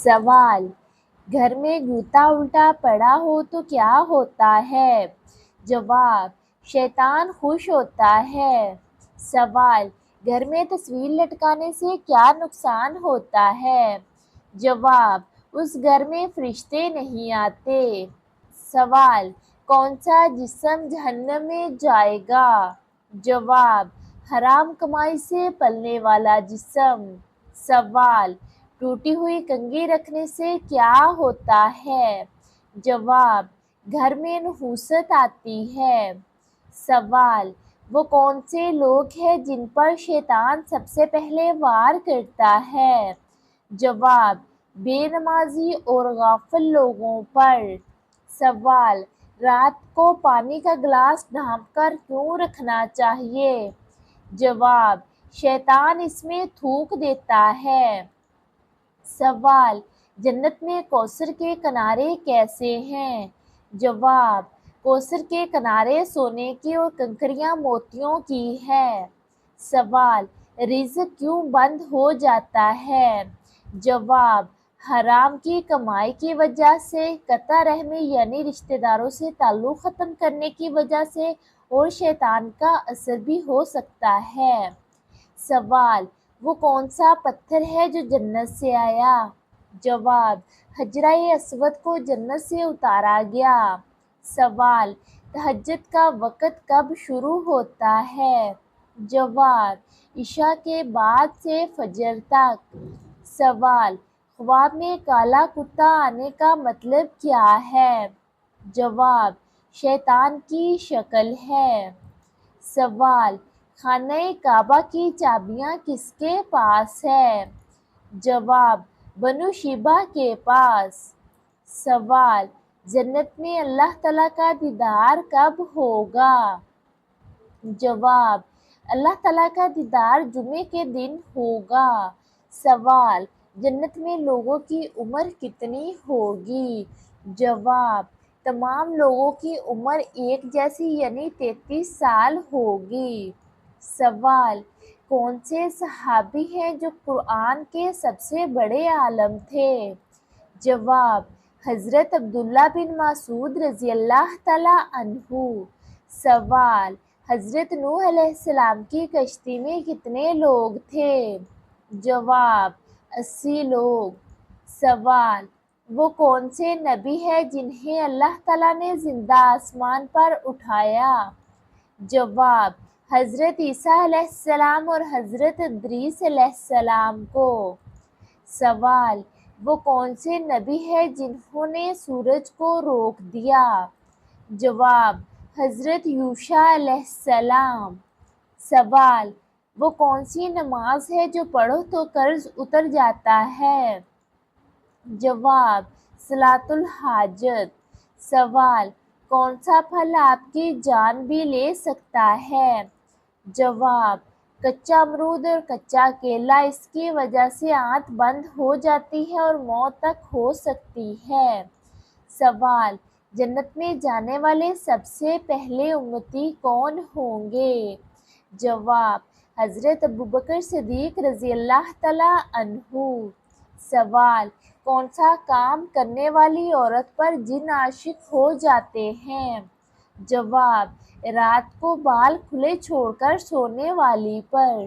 سوال: گھر میں جوتا الٹا پڑا ہو تو کیا ہوتا ہے؟ جواب: شیطان خوش ہوتا ہے۔ سوال: گھر میں تصویر لٹکانے سے کیا نقصان ہوتا ہے؟ جواب: اس گھر میں فرشتے نہیں آتے۔ سوال: کون سا جسم جہنم میں جائے گا؟ جواب: حرام کمائی سے پلنے والا جسم۔ سوال: ٹوٹی ہوئی کنگھی رکھنے سے کیا ہوتا ہے؟ جواب: گھر میں نحوست آتی ہے۔ سوال: وہ کون سے لوگ ہیں جن پر شیطان سب سے پہلے وار کرتا ہے؟ جواب: بے نمازی اور غافل لوگوں پر۔ سوال: رات کو پانی کا گلاس ڈھانپ کر کیوں رکھنا چاہیے؟ جواب: شیطان اس میں تھوک دیتا ہے۔ سوال: جنت میں کوثر کے کنارے کیسے ہیں؟ جواب: کوثر کے کنارے سونے کی اور کنکریاں موتیوں کی ہے۔ سوال: رزق کیوں بند ہو جاتا ہے؟ جواب: حرام کی کمائی کی وجہ سے، قطع رحمی یعنی رشتہ داروں سے تعلق ختم کرنے کی وجہ سے، اور شیطان کا اثر بھی ہو سکتا ہے۔ سوال: وہ کون سا پتھر ہے جو جنت سے آیا؟ جواب: حجرہ اسود کو جنت سے اتارا گیا۔ سوال: تہجد کا وقت کب شروع ہوتا ہے؟ جواب: عشاء کے بعد سے فجر تک۔ سوال: خواب میں کالا کتا آنے کا مطلب کیا ہے؟ جواب: شیطان کی شکل ہے۔ سوال: خانہ کعبہ کی چابیاں کس کے پاس ہے؟ جواب: بنو شیبہ کے پاس۔ سوال: جنت میں اللہ تعالیٰ کا دیدار کب ہوگا؟ جواب: اللہ تعالیٰ کا دیدار جمعے کے دن ہوگا۔ سوال: جنت میں لوگوں کی عمر کتنی ہوگی؟ جواب: تمام لوگوں کی عمر ایک جیسی یعنی 33 سال ہوگی۔ سوال: کون سے صحابی ہیں جو قرآن کے سب سے بڑے عالم تھے؟ جواب: حضرت عبداللہ بن مسعود رضی اللہ تعالیٰ عنہ۔ سوال: حضرت نوح علیہ السلام کی کشتی میں کتنے لوگ تھے؟ جواب: 80 لوگ۔ سوال: وہ کون سے نبی ہیں جنہیں اللہ تعالیٰ نے زندہ آسمان پر اٹھایا؟ جواب: حضرت عیسیٰ علیہ السلام اور حضرت ادریس علیہ السلام کو۔ سوال: وہ کون سے نبی ہیں جنہوں نے سورج کو روک دیا؟ جواب: حضرت یوشع علیہ السلام۔ سوال: وہ کون سی نماز ہے جو پڑھو تو قرض اتر جاتا ہے؟ جواب: صلاۃ الحاجت۔ سوال: کون سا پھل آپ کی جان بھی لے سکتا ہے؟ جواب: کچا امرود اور کچا کیلا، اس کی وجہ سے آنت بند ہو جاتی ہے اور موت تک ہو سکتی ہے۔ سوال: جنت میں جانے والے سب سے پہلے امتی کون ہوں گے؟ جواب: حضرت ابوبکر صدیق رضی اللہ تعالیٰ عنہ۔ سوال: کون سا کام کرنے والی عورت پر جن عاشق ہو جاتے ہیں؟ جواب: رات کو بال کھلے چھوڑ کر سونے والی پر۔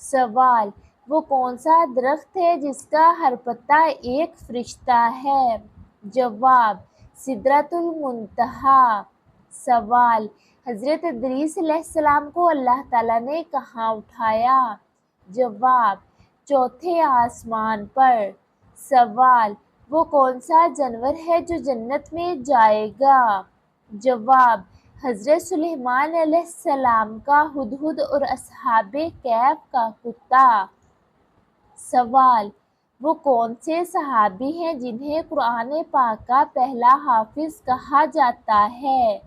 سوال: وہ کون سا درخت ہے جس کا ہر پتا ایک فرشتہ ہے؟ جواب: سدرۃ المنتہیٰ۔ سوال: حضرت ادریس علیہ السلام کو اللہ تعالیٰ نے کہاں اٹھایا؟ جواب: چوتھے آسمان پر۔ سوال: وہ کون سا جانور ہے جو جنت میں جائے گا؟ جواب: حضرت سلیمان علیہ السلام کا ہدہد اور اصحاب کہف کا کتا۔ سوال: وہ کون سے صحابی ہیں جنہیں قرآن پاک کا پہلا حافظ کہا جاتا ہے؟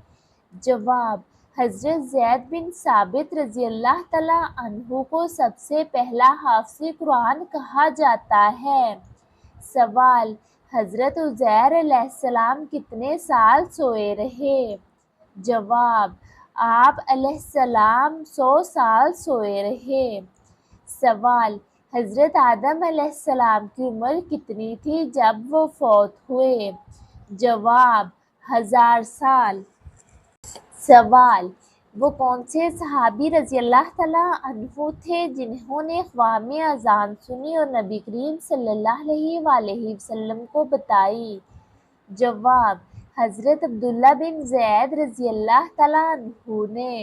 جواب: حضرت زید بن ثابت رضی اللہ تعالیٰ عنہ کو سب سے پہلا حافظ قرآن کہا جاتا ہے۔ سوال: حضرت عزیر علیہ السلام کتنے سال سوئے رہے؟ جواب: آپ علیہ السلام 100 سال سوئے رہے۔ سوال: حضرت آدم علیہ السلام کی عمر کتنی تھی جب وہ فوت ہوئے؟ جواب: 1000 سال۔ سوال: وہ کون سے صحابی رضی اللہ تعالیٰ عنہ تھے جنہوں نے اقوام اذان سنی اور نبی کریم صلی اللہ علیہ وآلہ وسلم کو بتائی؟ جواب: حضرت عبداللہ بن زید رضی اللہ تعالیٰ عنہ نے۔